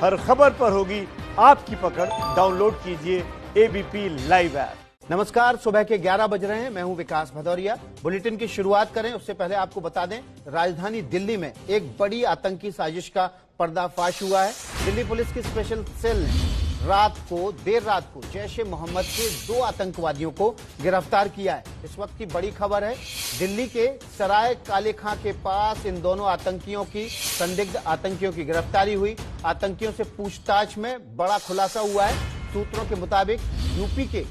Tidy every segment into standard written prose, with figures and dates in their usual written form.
हर खबर पर होगी आपकी पकड़। डाउनलोड कीजिए एबीपी लाइव ऐप। नमस्कार, सुबह के 11 बज रहे हैं। मैं हूं विकास भदौरिया। बुलेटिन की शुरुआत करें उससे पहले आपको बता दें, राजधानी दिल्ली में एक बड़ी आतंकी साजिश का पर्दाफाश हुआ है। दिल्ली पुलिस की स्पेशल सेल ने देर रात को जैश ए मोहम्मद के 2 आतंकवादियों को गिरफ्तार किया है। इस वक्त की बड़ी खबर है, दिल्ली के सराय काले खां के पास इन दोनों संदिग्ध आतंकियों की गिरफ्तारी हुई। आतंकियों से पूछताछ में बड़ा खुलासा हुआ है। सूत्रों के मुताबिक यूपी के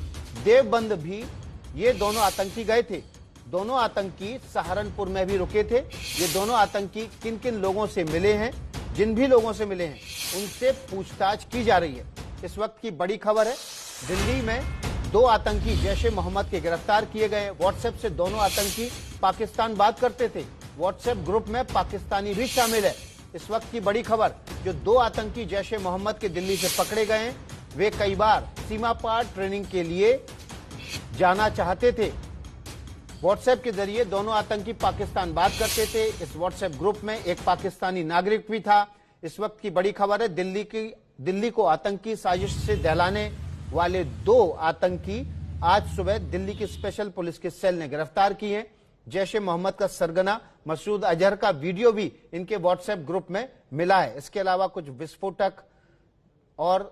देवबंद भी ये दोनों आतंकी गए थे। दोनों आतंकी सहारनपुर में भी रुके थे। ये दोनों आतंकी किन किन लोगों से मिले हैं, जिन भी लोगों से मिले हैं उनसे पूछताछ की जा रही है। इस वक्त की बड़ी खबर है, दिल्ली में 2 आतंकी जैश ए मोहम्मद के गिरफ्तार किए गए। व्हाट्सएप से दोनों आतंकी पाकिस्तान बात करते थे। व्हाट्सएप ग्रुप में पाकिस्तानी भी शामिल है। इस वक्त की बड़ी खबर, जो 2 आतंकी जैश ए मोहम्मद के दिल्ली से पकड़े गए हैं, वे कई बार सीमा पार ट्रेनिंग के लिए जाना चाहते थे। व्हाट्सएप के जरिए दोनों आतंकी पाकिस्तान बात करते थे। इस व्हाट्सएप ग्रुप में एक पाकिस्तानी नागरिक भी था। इस वक्त की बड़ी खबर है, दिल्ली को आतंकी साजिश से दहलाने वाले 2 आतंकी आज सुबह दिल्ली की स्पेशल पुलिस की सेल ने गिरफ्तार किए हैं। जैश ए मोहम्मद का सरगना मसूद अजहर का वीडियो भी इनके व्हाट्सएप ग्रुप में मिला है। इसके अलावा कुछ विस्फोटक और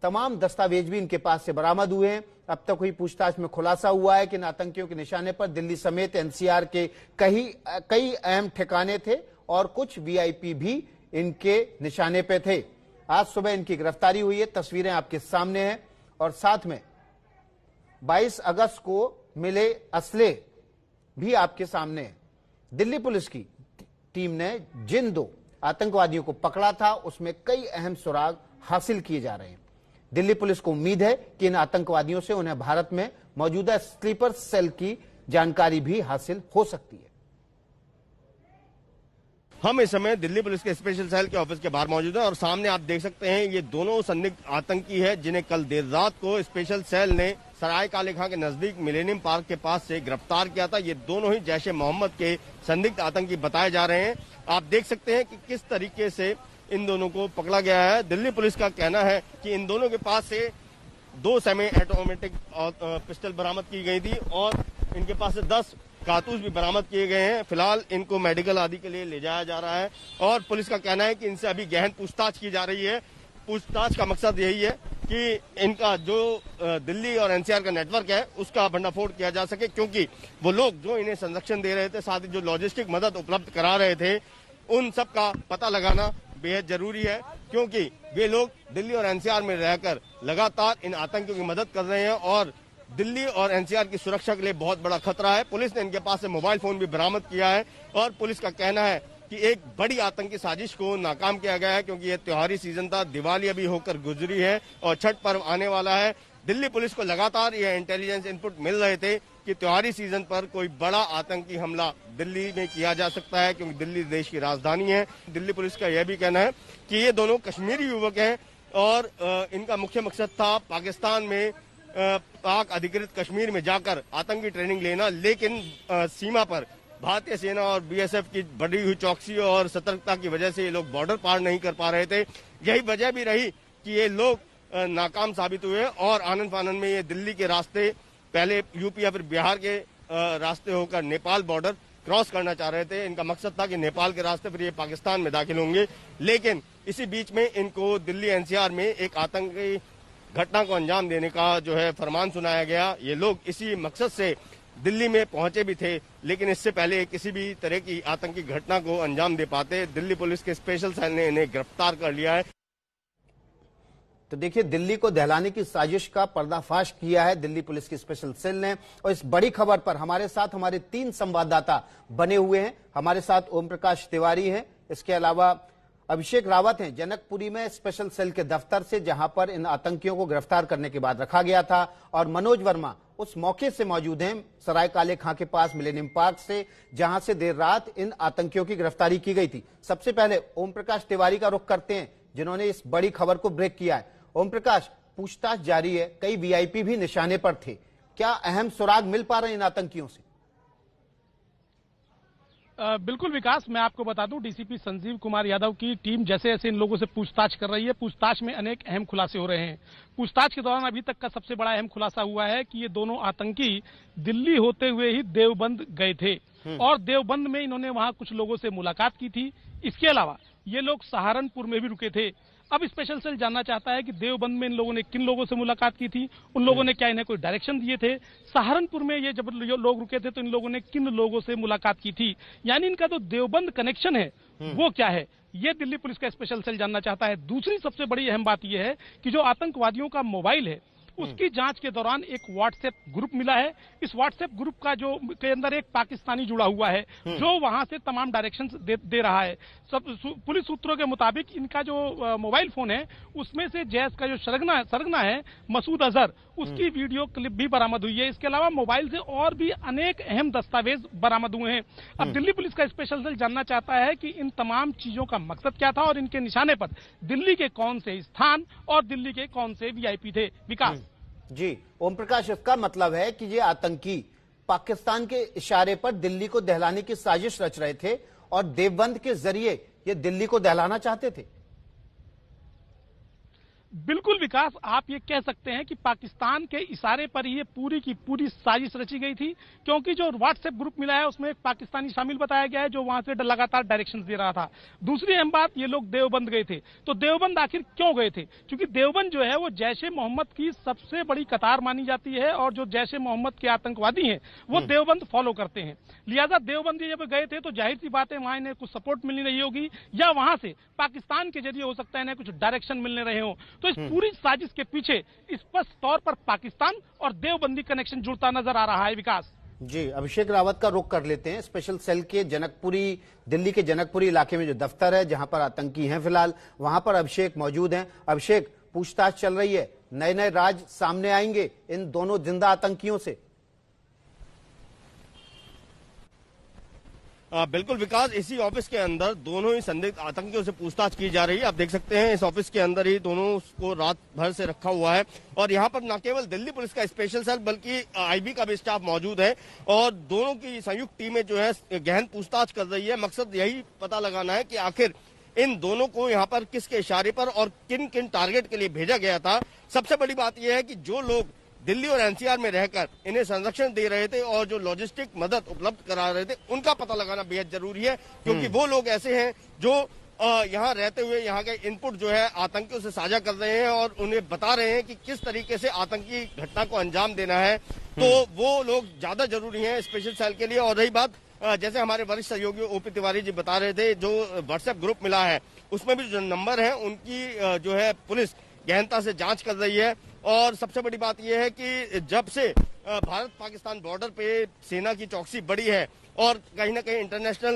तमाम दस्तावेज भी इनके पास से बरामद हुए हैं। अब तक हुई पूछताछ में खुलासा हुआ है कि इन आतंकियों के निशाने पर दिल्ली समेत एनसीआर के कई अहम ठिकाने थे और कुछ वीआईपी भी इनके निशाने पे थे। आज सुबह इनकी गिरफ्तारी हुई है। तस्वीरें आपके सामने हैं और साथ में 22 अगस्त को मिले असले भी आपके सामने है। दिल्ली पुलिस की टीम ने जिन 2 आतंकवादियों को पकड़ा था उसमें कई अहम सुराग हासिल किए जा रहे हैं। दिल्ली पुलिस को उम्मीद है कि इन आतंकवादियों से उन्हें भारत में मौजूदा स्लीपर सेल की जानकारी भी हासिल हो सकती है। हम इस समय दिल्ली पुलिस के स्पेशल सेल के ऑफिस के बाहर मौजूद हैं और सामने आप देख सकते हैं ये दोनों संदिग्ध आतंकी है जिन्हें कल देर रात को स्पेशल सेल ने सराय काले खां के नजदीक मिलेनियम पार्क के पास से गिरफ्तार किया था। ये दोनों ही जैश ए मोहम्मद के संदिग्ध आतंकी बताए जा रहे हैं। आप देख सकते हैं कि किस तरीके से इन दोनों को पकड़ा गया है। दिल्ली पुलिस का कहना है कि इन दोनों के पास से 2 सेमी ऑटोमेटिक पिस्टल बरामद की गई थी और इनके पास से 10 कारतूस भी बरामद किए गए हैं। फिलहाल इनको मेडिकल आदि के लिए ले जाया जा रहा है और पुलिस का कहना है कि इनसे अभी गहन पूछताछ की जा रही है। पूछताछ का मकसद यही है कि इनका जो दिल्ली और एनसीआर का नेटवर्क है उसका भंडाफोड़ किया जा सके, क्योंकि वो लोग जो इन्हें संरक्षण दे रहे थे, साथ ही जो लॉजिस्टिक मदद उपलब्ध करा रहे थे, उन सब का पता लगाना बेहद जरूरी है, क्योंकि वे लोग दिल्ली और एनसीआर में रहकर लगातार इन आतंकियों की मदद कर रहे हैं और दिल्ली और एनसीआर की सुरक्षा के लिए बहुत बड़ा खतरा है। पुलिस ने इनके पास से मोबाइल फोन भी बरामद किया है और पुलिस का कहना है कि एक बड़ी आतंकी साजिश को नाकाम किया गया है, क्योंकि ये त्योहारी सीजन था, दिवाली अभी होकर गुजरी है और छठ पर्व आने वाला है। दिल्ली पुलिस को लगातार यह इंटेलिजेंस इनपुट मिल रहे थे कि त्योहारी सीजन पर कोई बड़ा आतंकी हमला दिल्ली में किया जा सकता है, क्योंकि दिल्ली देश की राजधानी है। दिल्ली पुलिस का यह भी कहना है कि ये दोनों कश्मीरी युवक हैं और इनका मुख्य मकसद था पाकिस्तान में पाक अधिकृत कश्मीर में जाकर आतंकी ट्रेनिंग लेना, लेकिन सीमा पर भारतीय सेना और बीएसएफ की बढ़ी हुई चौकसी और सतर्कता की वजह से ये लोग बॉर्डर पार नहीं कर पा रहे थे। यही वजह भी रही कि ये लोग नाकाम साबित हुए और आनंद फानंद में ये दिल्ली के रास्ते पहले यूपी या फिर बिहार के रास्ते होकर नेपाल बॉर्डर क्रॉस करना चाह रहे थे। इनका मकसद था कि नेपाल के रास्ते पर ये पाकिस्तान में दाखिल होंगे, लेकिन इसी बीच में इनको दिल्ली एनसीआर में एक आतंकी घटना को अंजाम देने का जो है फरमान सुनाया गया। ये लोग इसी मकसद से दिल्ली में पहुंचे भी थे, लेकिन इससे पहले किसी भी तरह की आतंकी घटना को अंजाम दे पाते दिल्ली पुलिस के स्पेशल सेल ने इन्हें गिरफ्तार कर लिया है। तो देखिए, दिल्ली को दहलाने की साजिश का पर्दाफाश किया है दिल्ली पुलिस की स्पेशल सेल ने। और इस बड़ी खबर पर हमारे साथ हमारे 3 संवाददाता बने हुए हैं। हमारे साथ ओम प्रकाश तिवारी हैं, इसके अलावा अभिषेक रावत हैं जनकपुरी में स्पेशल सेल के दफ्तर से, जहां पर इन आतंकियों को गिरफ्तार करने के बाद रखा गया था, और मनोज वर्मा उस मौके से मौजूद हैं सराय काले खां के पास मिलेनियम पार्क से, जहां से देर रात इन आतंकियों की गिरफ्तारी की गई थी। सबसे पहले ओम प्रकाश तिवारी का रुख करते हैं, जिन्होंने इस बड़ी खबर को ब्रेक किया है। ओम प्रकाश, पूछताछ जारी है, कई वीआईपी भी निशाने पर थे, क्या अहम सुराग मिल पा रहे हैं इन आतंकियों से? बिल्कुल विकास, मैं आपको बता दूं, डीसीपी संजीव कुमार यादव की टीम जैसे जैसे इन लोगों से पूछताछ कर रही है, पूछताछ में अनेक अहम खुलासे हो रहे हैं। पूछताछ के दौरान अभी तक का सबसे बड़ा अहम खुलासा हुआ है कि ये दोनों आतंकी दिल्ली होते हुए ही देवबंद गए थे और देवबंद में इन्होंने वहां कुछ लोगों से मुलाकात की थी। इसके अलावा ये लोग सहारनपुर में भी रुके थे। अब स्पेशल सेल जानना चाहता है कि देवबंद में इन लोगों ने किन लोगों से मुलाकात की थी, उन लोगों ने क्या इन्हें कोई डायरेक्शन दिए थे, सहारनपुर में ये जब लोग रुके थे तो इन लोगों ने किन लोगों से मुलाकात की थी, यानी इनका जो देवबंद कनेक्शन है वो क्या है, ये दिल्ली पुलिस का स्पेशल सेल जानना चाहता है। दूसरी सबसे बड़ी अहम बात यह है कि जो आतंकवादियों का मोबाइल है उसकी जांच के दौरान एक व्हाट्सएप ग्रुप मिला है। इस व्हाट्सएप ग्रुप का जो के अंदर एक पाकिस्तानी जुड़ा हुआ है जो वहां से तमाम डायरेक्शंस दे रहा है। सब पुलिस सूत्रों के मुताबिक इनका जो मोबाइल फोन है उसमें से जैश का जो सरगना है मसूद अजहर, उसकी वीडियो क्लिप भी बरामद हुई है। इसके अलावा मोबाइल से और भी अनेक अहम दस्तावेज बरामद हुए हैं। अब दिल्ली पुलिस का स्पेशल सेल जानना चाहता है कि इन तमाम चीजों का मकसद क्या था और इनके निशाने पर दिल्ली के कौन से स्थान और दिल्ली के कौन से वीआईपी थे। विकास जी, ओम प्रकाश, इसका मतलब है कि ये आतंकी पाकिस्तान के इशारे पर दिल्ली को दहलाने की साजिश रच रहे थे और देवबंद के जरिए ये दिल्ली को दहलाना चाहते थे। बिल्कुल विकास, आप ये कह सकते हैं कि पाकिस्तान के इशारे पर ये पूरी की पूरी साजिश रची गई थी, क्योंकि जो व्हाट्सएप ग्रुप मिला है उसमें एक पाकिस्तानी शामिल बताया गया है जो वहां से लगातार डायरेक्शन दे रहा था। दूसरी अहम बात, ये लोग देवबंद गए थे। तो देवबंद आखिर क्यों गए थे? क्योंकि देवबंद जो है वो जैश-ए मोहम्मद की सबसे बड़ी कतार मानी जाती है और जो जैश-ए मोहम्मद के आतंकवादी हैं वो देवबंद फॉलो करते हैं। लिहाजा देवबंद जब गए थे तो जाहिर सी बात है वहां इन्हें कुछ सपोर्ट मिलनी रही होगी या वहां से पाकिस्तान के जरिए हो सकता है इन्हें कुछ डायरेक्शन मिलने रहे हो। तो इस पूरी साजिश के पीछे स्पष्ट तौर पर पाकिस्तान और देवबंदी कनेक्शन जुड़ता नजर आ रहा है। विकास जी, अभिषेक रावत का रुख कर लेते हैं। स्पेशल सेल के जनकपुरी, दिल्ली के जनकपुरी इलाके में जो दफ्तर है जहां पर आतंकी हैं फिलहाल, वहां पर अभिषेक मौजूद हैं। अभिषेक, पूछताछ चल रही है, नए नए राज सामने आएंगे इन दोनों जिंदा आतंकियों से? बिल्कुल विकास, इसी ऑफिस के अंदर दोनों ही संदिग्ध आतंकियों से पूछताछ की जा रही है। आप देख सकते हैं इस ऑफिस के अंदर ही दोनों को रात भर से रखा हुआ है और यहाँ पर न केवल दिल्ली पुलिस का स्पेशल सेल बल्कि आईबी का भी स्टाफ मौजूद है और दोनों की संयुक्त टीमें जो है गहन पूछताछ कर रही है। मकसद यही पता लगाना है कि आखिर इन दोनों को यहाँ पर किसके इशारे पर और किन किन टारगेट के लिए भेजा गया था। सबसे बड़ी बात यह है कि जो लोग दिल्ली और एनसीआर में रहकर इन्हें संरक्षण दे रहे थे और जो लॉजिस्टिक मदद उपलब्ध करा रहे थे उनका पता लगाना बेहद जरूरी है, क्योंकि वो लोग ऐसे हैं जो यहाँ रहते हुए यहाँ के इनपुट जो है आतंकियों से साझा कर रहे हैं और उन्हें बता रहे हैं कि किस तरीके से आतंकी घटना को अंजाम देना है। तो वो लोग ज्यादा जरूरी हैं स्पेशल सेल के लिए। और रही बात, जैसे हमारे वरिष्ठ सहयोगी ओपी तिवारी जी बता रहे थे, जो व्हाट्सएप ग्रुप मिला है उसमें भी जो नंबर है उनकी जो है पुलिस गहनता से जांच कर रही है। और सबसे बड़ी बात यह है कि जब से भारत पाकिस्तान बॉर्डर पे सेना की चौकसी बढ़ी है और कहीं ना कहीं इंटरनेशनल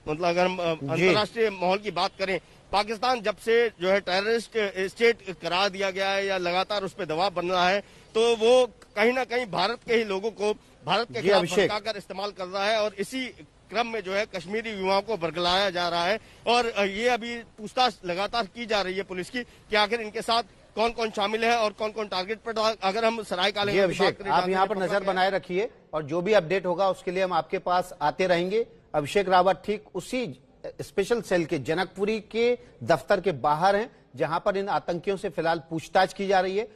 मतलब अगर हम अंतर्राष्ट्रीय माहौल की बात करें, पाकिस्तान जब से जो है टेररिस्ट स्टेट करार दिया गया है या लगातार उस पर दबाव बन रहा है, तो वो कहीं ना कहीं भारत के ही लोगों को भारत के खिलाफ भड़काकर इस्तेमाल कर रहा है और इसी क्रम में जो है कश्मीरी युवाओं को बरगलाया जा रहा है। और ये अभी पूछताछ लगातार की जा रही है पुलिस की कि आखिर इनके साथ कौन कौन शामिल है और कौन कौन टारगेट पर। अगर हम सराय काले अभिषेक, आप यहाँ पर नजर बनाए रखिए और जो भी अपडेट होगा उसके लिए हम आपके पास आते रहेंगे। अभिषेक रावत ठीक उसी स्पेशल सेल के जनकपुरी के दफ्तर के बाहर हैं जहां पर इन आतंकियों से फिलहाल पूछताछ की जा रही है।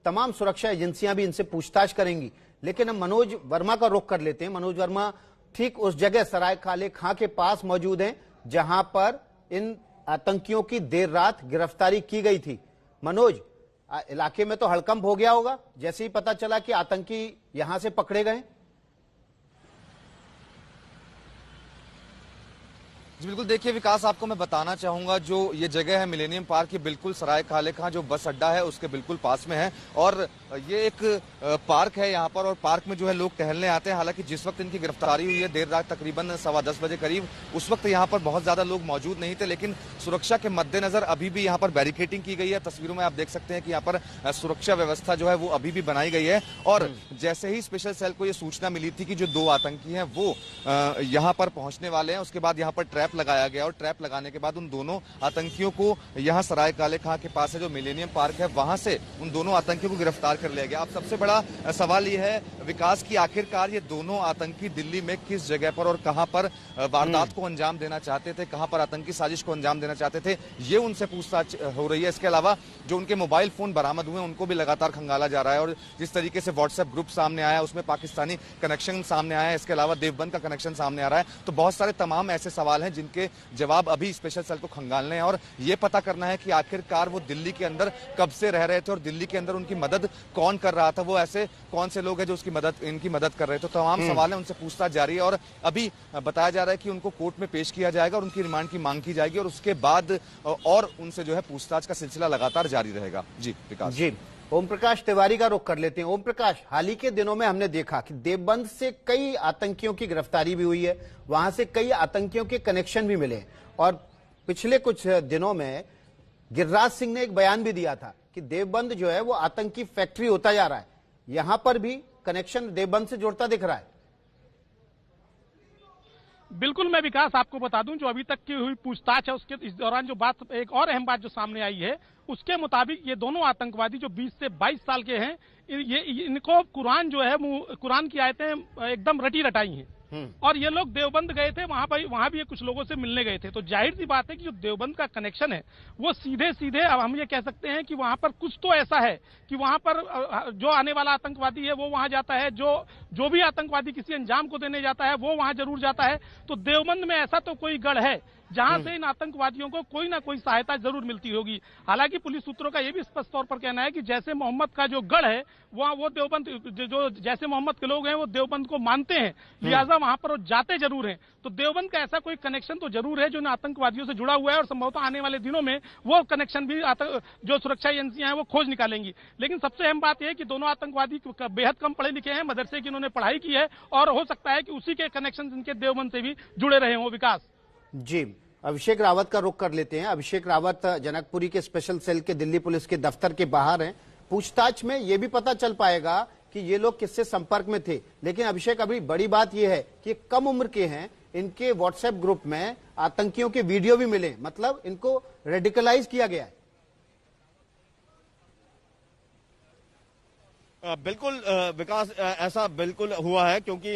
तमाम सुरक्षा एजेंसियां भी इनसे पूछताछ करेंगी, लेकिन हम मनोज वर्मा का रुख कर लेते हैं। मनोज वर्मा ठीक उस जगह सराय काले खां के पास मौजूद हैं जहां पर इन आतंकियों की देर रात गिरफ्तारी की गई थी। मनोज, इलाके में तो हड़कंप हो गया होगा जैसे ही पता चला कि आतंकी यहां से पकड़े गए। जी बिल्कुल, देखिए विकास, आपको मैं बताना चाहूंगा जो ये जगह है मिलेनियम पार्क की बिल्कुल सराय काले खां जो बस अड्डा है उसके बिल्कुल पास में है और ये एक पार्क है यहाँ पर और पार्क में जो है लोग टहलने आते हैं। हालांकि जिस वक्त इनकी गिरफ्तारी हुई है देर रात तकरीबन 10:15 बजे करीब, उस वक्त यहाँ पर बहुत ज्यादा लोग मौजूद नहीं थे, लेकिन सुरक्षा के मद्देनजर अभी भी यहाँ पर बैरिकेडिंग की गई है। तस्वीरों में आप देख सकते हैं कि यहाँ पर सुरक्षा व्यवस्था जो है वो अभी भी बनाई गई है। और जैसे ही स्पेशल सेल को ये सूचना मिली थी कि जो 2 आतंकी हैं वो यहाँ पर पहुंचने वाले हैं, उसके बाद यहाँ पर ट्रैप ट्रैप लगाया गया और ट्रैप लगाने के बाद उन दोनों आतंकियों को यहाँ सराय काले खां के पास है जो मिलेनियम पार्क है, वहां से उन दोनों आतंकियों को गिरफ्तार कर लिया गया। अब सबसे बड़ा सवाल यह है विकास की आखिरकार ये दोनों आतंकी दिल्ली में किस जगह पर और कहां पर वारदात को अंजाम देना चाहते थे, कहां पर आतंकी साजिश को अंजाम देना चाहते थे, ये उनसे पूछताछ हो रही है। इसके अलावा जो उनके मोबाइल फोन बरामद हुए उनको भी लगातार खंगाला जा रहा है और जिस तरीके से व्हाट्सएप ग्रुप सामने आया उसमें पाकिस्तानी कनेक्शन सामने आया है, इसके अलावा देवबंद का कनेक्शन सामने आ रहा है। तो बहुत सारे तमाम ऐसे सवाल हैं जिनके जवाब अभी स्पेशल सेल को खंगालने हैं और ये पता करना है कि आखिरकार वो दिल्ली के अंदर कब से रह रहे थे और दिल्ली के अंदर उनकी मदद कौन कर रहा था, वो ऐसे कौन से लोग हैं जो उसकी मदद इनकी मदद कर रहे थे। तो तमाम सवाल हैं, उनसे पूछताछ जारी है और अभी बताया जा रहा है कि उनको कोर्ट में पेश किया जाएगा और उनकी रिमांड की मांग की जाएगी और उसके बाद और उनसे जो है पूछताछ का सिलसिला लगातार जारी रहेगा। जी विकास जी, ओम प्रकाश तिवारी का रुख कर लेते हैं। ओम प्रकाश, हाल ही के दिनों में हमने देखा कि देवबंद से कई आतंकियों की गिरफ्तारी भी हुई है, वहां से कई आतंकियों के कनेक्शन भी मिले और पिछले कुछ दिनों में गिरिराज सिंह ने एक बयान भी दिया था कि देवबंद जो है वो आतंकी फैक्ट्री होता जा रहा है। यहां पर भी कनेक्शन देवबंद से जुड़ता दिख रहा है। बिल्कुल, मैं विकास आपको बता दूं जो अभी तक की हुई पूछताछ है उसके इस दौरान जो बात, एक और अहम बात जो सामने आई है उसके मुताबिक ये दोनों आतंकवादी जो 20 से 22 साल के हैं, ये इनको कुरान जो है कुरान की आयतें एकदम रटी रटाई हैं और ये लोग देवबंद गए थे, वहां भी ये कुछ लोगों से मिलने गए थे। तो जाहिर सी बात है कि जो देवबंद का कनेक्शन है वो सीधे सीधे, अब हम ये कह सकते हैं कि वहां पर कुछ तो ऐसा है कि वहां पर जो आने वाला आतंकवादी है वो वहां जाता है, जो भी आतंकवादी किसी अंजाम को देने जाता है वो वहां जरूर जाता है। तो देवबंद में ऐसा तो कोई गढ़ है जहां से इन आतंकवादियों को कोई ना कोई सहायता जरूर मिलती होगी। हालांकि पुलिस सूत्रों का यह भी स्पष्ट तौर पर कहना है कि जैसे मोहम्मद का जो गढ़ है वो देवबंद, जो जैसे मोहम्मद के लोग हैं वो देवबंद को मानते हैं, लिहाजा वहां पर वो जाते जरूर हैं। तो देवबंद का ऐसा कोई कनेक्शन तो जरूर है जो इन आतंकवादियों से जुड़ा हुआ है और संभवतः आने वाले दिनों में वो कनेक्शन भी जो सुरक्षा एजेंसियां हैं वो खोज निकालेंगी। लेकिन सबसे अहम बात यह है कि दोनों आतंकवादी बेहद कम पढ़े लिखे हैं, मदरसे की इन्होंने पढ़ाई की है और हो सकता है कि उसी के कनेक्शन इनके देवबंद से भी जुड़े रहे हों। विकास जी, अभिषेक रावत का रुख कर लेते हैं। अभिषेक रावत जनकपुरी के स्पेशल सेल के दिल्ली पुलिस के दफ्तर के बाहर हैं। पूछताछ में यह भी पता चल पाएगा कि ये लोग किससे संपर्क में थे। लेकिन अभिषेक, अभी बड़ी बात यह है कि कम उम्र के हैं, इनके व्हाट्सएप ग्रुप में आतंकियों के वीडियो भी मिले, मतलब इनको रेडिकलाइज किया गया है। बिल्कुल विकास, ऐसा बिल्कुल हुआ है क्योंकि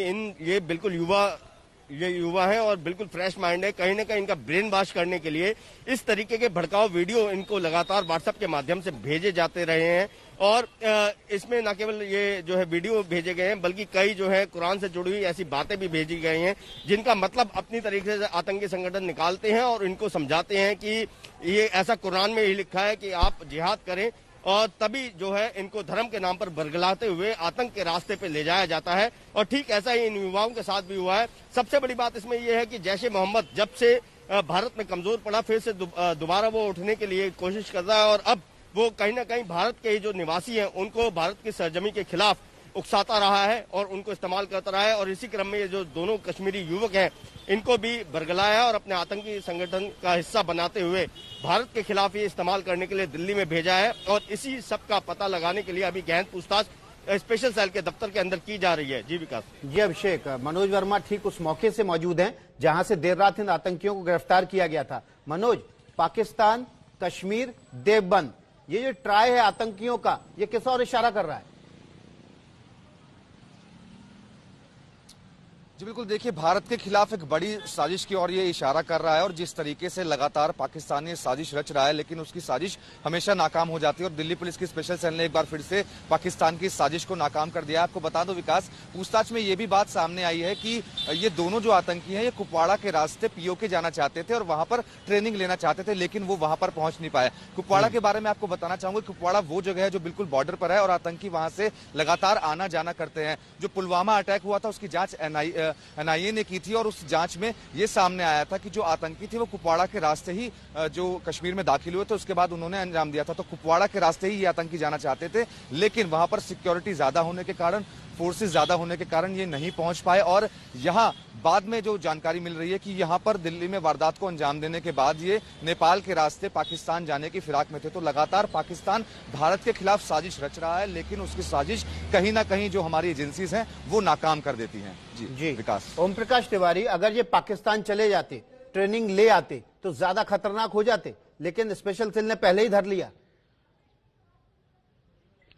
ये बिल्कुल युवा है और बिल्कुल फ्रेश माइंड है। कहीं ना कहीं इनका ब्रेन वॉश करने के लिए इस तरीके के भड़काऊ वीडियो इनको लगातार व्हाट्सएप के माध्यम से भेजे जाते रहे हैं और इसमें न केवल ये जो है वीडियो भेजे गए हैं बल्कि कई जो है कुरान से जुड़ी हुई ऐसी बातें भी भेजी गई हैं जिनका मतलब अपनी तरीके से आतंकी संगठन निकालते हैं और इनको समझाते हैं कि ये ऐसा कुरान में ही लिखा है कि आप जिहाद करें और तभी जो है इनको धर्म के नाम पर बरगलाते हुए आतंक के रास्ते पे ले जाया जाता है। और ठीक ऐसा ही इन युवाओं के साथ भी हुआ है। सबसे बड़ी बात इसमें यह है कि जैश ए मोहम्मद जब से भारत में कमजोर पड़ा, फिर से दोबारा वो उठने के लिए कोशिश कर रहा है और अब वो कहीं ना कहीं भारत के जो निवासी हैं उनको भारत की सरजमी के खिलाफ उकसाता रहा है और उनको इस्तेमाल करता रहा है। और इसी क्रम में ये जो दोनों कश्मीरी युवक हैं इनको भी बरगलाया और अपने आतंकी संगठन का हिस्सा बनाते हुए भारत के खिलाफ ये इस्तेमाल करने के लिए दिल्ली में भेजा है। और इसी सब का पता लगाने के लिए अभी गहन पूछताछ स्पेशल सेल के दफ्तर के अंदर की जा रही है। जी विकास। जी अभिषेक, मनोज वर्मा ठीक उस मौके से मौजूद हैं जहां से देर रात इन आतंकियों को गिरफ्तार किया गया था। मनोज, पाकिस्तान, कश्मीर, देवबंद, ये जो ट्राई है आतंकियों का, ये किस और इशारा कर रहा है? जी बिल्कुल, देखिए भारत के खिलाफ एक बड़ी साजिश की ओर ये इशारा कर रहा है और जिस तरीके से लगातार पाकिस्तान ये साजिश रच रहा है लेकिन उसकी साजिश हमेशा नाकाम हो जाती है और दिल्ली पुलिस की स्पेशल सेल ने एक बार फिर से पाकिस्तान की साजिश को नाकाम कर दिया। आपको बता दो विकास, पूछताछ में ये भी बात सामने आई है कि ये दोनों जो आतंकी हैं ये कुपवाड़ा के रास्ते पीओके जाना चाहते थे और वहां पर ट्रेनिंग लेना चाहते थे लेकिन वो वहां पर पहुंच नहीं पाए। कुपवाड़ा के बारे में आपको बताना चाहूंगा, कुपवाड़ा वो जगह है जो बिल्कुल बॉर्डर पर है और आतंकी वहां से लगातार आना जाना करते हैं। जो पुलवामा अटैक हुआ था उसकी जांच एनआईए ने की थी और उस जांच में यह सामने आया था कि जो आतंकी थे वो कुपवाड़ा के रास्ते ही जो कश्मीर में दाखिल हुए थे उसके बाद उन्होंने अंजाम दिया था। तो कुपवाड़ा के रास्ते ही ये आतंकी जाना चाहते थे लेकिन वहां पर सिक्योरिटी ज्यादा होने के कारण, फोर्सेस ज्यादा होने के कारण ये नहीं पहुंच पाए। और यहां बाद में जो जानकारी मिल रही है कि यहां पर दिल्ली में वारदात को अंजाम देने के बाद ये नेपाल के रास्ते पाकिस्तान जाने की फिराक में थे। तो लगातार पाकिस्तान भारत के खिलाफ साजिश रच रहा है लेकिन उसकी साजिश कहीं ना कहीं जो हमारी एजेंसीज हैं वो नाकाम कर देती हैं। जी विकास। ओम प्रकाश तिवारी, अगर ये पाकिस्तान चले जाते ट्रेनिंग ले आते तो ज्यादा खतरनाक हो जाते, लेकिन स्पेशल सेल ने पहले ही धर लिया।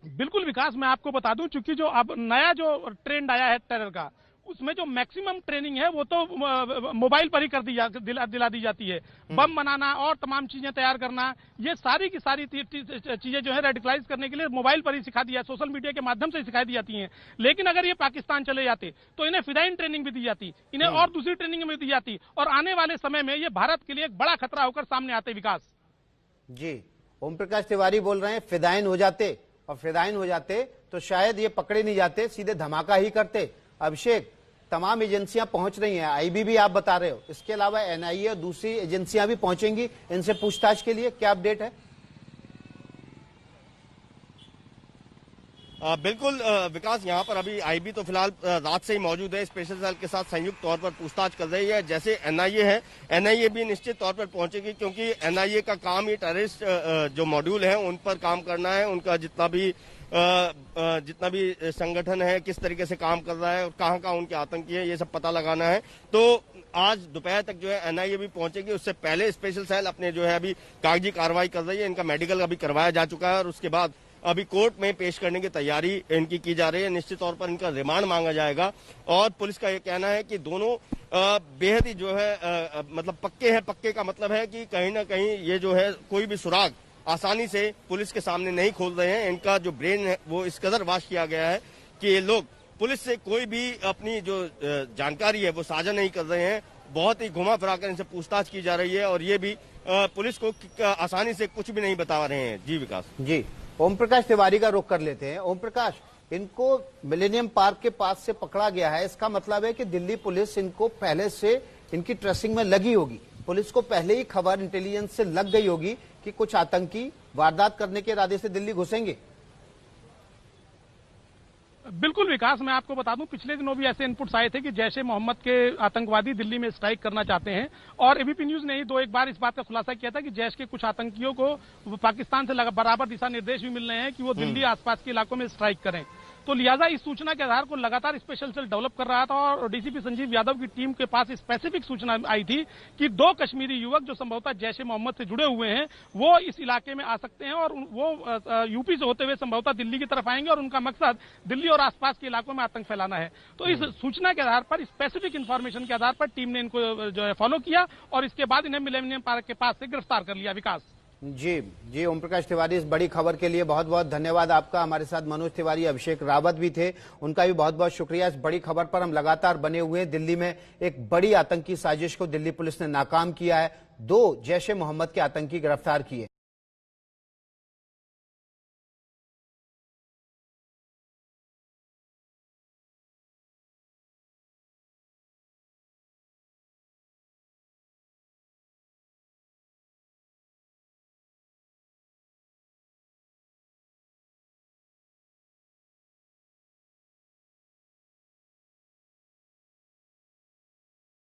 बिल्कुल विकास, मैं आपको बता दूं, चूंकि जो अब नया जो ट्रेंड आया है टेरर का, उसमें जो मैक्सिमम ट्रेनिंग है वो तो मोबाइल पर ही दिला दी जाती है। बम बनाना और तमाम चीजें तैयार करना, ये सारी की सारी चीजें जो है रेडिकलाइज करने के लिए मोबाइल पर ही सिखा दिया, सोशल मीडिया के माध्यम से सिखाई दी जाती हैं। लेकिन अगर ये पाकिस्तान चले जाते तो इन्हें फिदाइन ट्रेनिंग भी दी जाती, इन्हें और दूसरी ट्रेनिंग भी दी जाती, और आने वाले समय में ये भारत के लिए एक बड़ा खतरा होकर सामने आते। विकास जी, ओम प्रकाश तिवारी बोल रहे हैं फिदाइन हो जाते, और फिदाइन हो जाते तो शायद ये पकड़े नहीं जाते, सीधे धमाका ही करते। अभिषेक, तमाम एजेंसियां पहुंच रही हैं, आईबी आप बता रहे हो, इसके अलावा एनआईए और दूसरी एजेंसियां भी पहुंचेंगी इनसे पूछताछ के लिए, क्या अपडेट है? बिल्कुल विकास, यहाँ पर अभी आईबी तो फिलहाल रात से ही मौजूद है, स्पेशल सेल के साथ संयुक्त तौर पर पूछताछ कर रही है। जैसे एनआईए है, एनआईए भी निश्चित तौर पर पहुंचेगी, क्योंकि एनआईए का काम ही टेररिस्ट जो मॉड्यूल है उन पर काम करना है। उनका जितना भी संगठन है, किस तरीके से काम कर रहा है और कहाँ उनके आतंकी है, ये सब पता लगाना है। तो आज दोपहर तक जो है एनआईए भी पहुंचेगी। उससे पहले स्पेशल सेल अपने जो है अभी कागजी कार्रवाई कर रही है। इनका मेडिकल अभी करवाया जा चुका है और उसके बाद अभी कोर्ट में पेश करने की तैयारी इनकी की जा रही है। निश्चित तौर पर इनका रिमांड मांगा जाएगा। और पुलिस का ये कहना है कि दोनों बेहद ही जो है मतलब पक्के हैं। पक्के का मतलब है कि कहीं ना कहीं ये जो है कोई भी सुराग आसानी से पुलिस के सामने नहीं खोल रहे हैं। इनका जो ब्रेन है वो इस कदर वाश किया गया है कि ये लोग पुलिस से कोई भी अपनी जो जानकारी है वो साझा नहीं कर रहे हैं। बहुत ही घुमा फिरा कर इनसे पूछताछ की जा रही है और ये भी पुलिस को आसानी से कुछ भी नहीं बता रहे हैं। जी विकास। जी, ओम प्रकाश तिवारी का रुख कर लेते हैं। ओम प्रकाश, इनको मिलेनियम पार्क के पास से पकड़ा गया है, इसका मतलब है कि दिल्ली पुलिस इनको पहले से इनकी ट्रेसिंग में लगी होगी। पुलिस को पहले ही खबर इंटेलिजेंस से लग गई होगी कि कुछ आतंकी वारदात करने के इरादे से दिल्ली घुसेंगे। बिल्कुल विकास, मैं आपको बता दूं, पिछले दिनों भी ऐसे इनपुट्स आए थे कि जैश ए मोहम्मद के आतंकवादी दिल्ली में स्ट्राइक करना चाहते हैं, और एबीपी न्यूज ने ही एक बार इस बात का खुलासा किया था कि जैश के कुछ आतंकियों को पाकिस्तान से बराबर दिशा निर्देश भी मिल रहे हैं कि वो दिल्ली आसपास के इलाकों में स्ट्राइक करें। तो लिहाजा इस सूचना के आधार को लगातार स्पेशल सेल डेवलप कर रहा था और डीसीपी संजीव यादव की टीम के पास स्पेसिफिक सूचना आई थी कि 2 कश्मीरी युवक जो संभवतः जैश ए मोहम्मद से जुड़े हुए हैं वो इस इलाके में आ सकते हैं और वो यूपी से होते हुए संभवतः दिल्ली की तरफ आएंगे और उनका मकसद दिल्ली और आसपास के इलाकों में आतंक फैलाना है। तो इस सूचना के आधार पर, स्पेसिफिक इन्फॉर्मेशन के आधार पर टीम ने इनको जो है फॉलो किया और इसके बाद इन्हें मिलेनियम पार्क के पास से गिरफ्तार कर लिया। विकास जी, ओम प्रकाश तिवारी, इस बड़ी खबर के लिए बहुत बहुत धन्यवाद आपका। हमारे साथ मनोज तिवारी, अभिषेक रावत भी थे, उनका भी बहुत बहुत शुक्रिया। इस बड़ी खबर पर हम लगातार बने हुए हैं। दिल्ली में एक बड़ी आतंकी साजिश को दिल्ली पुलिस ने नाकाम किया है, 2 जैश ए मोहम्मद के आतंकी गिरफ्तार किए।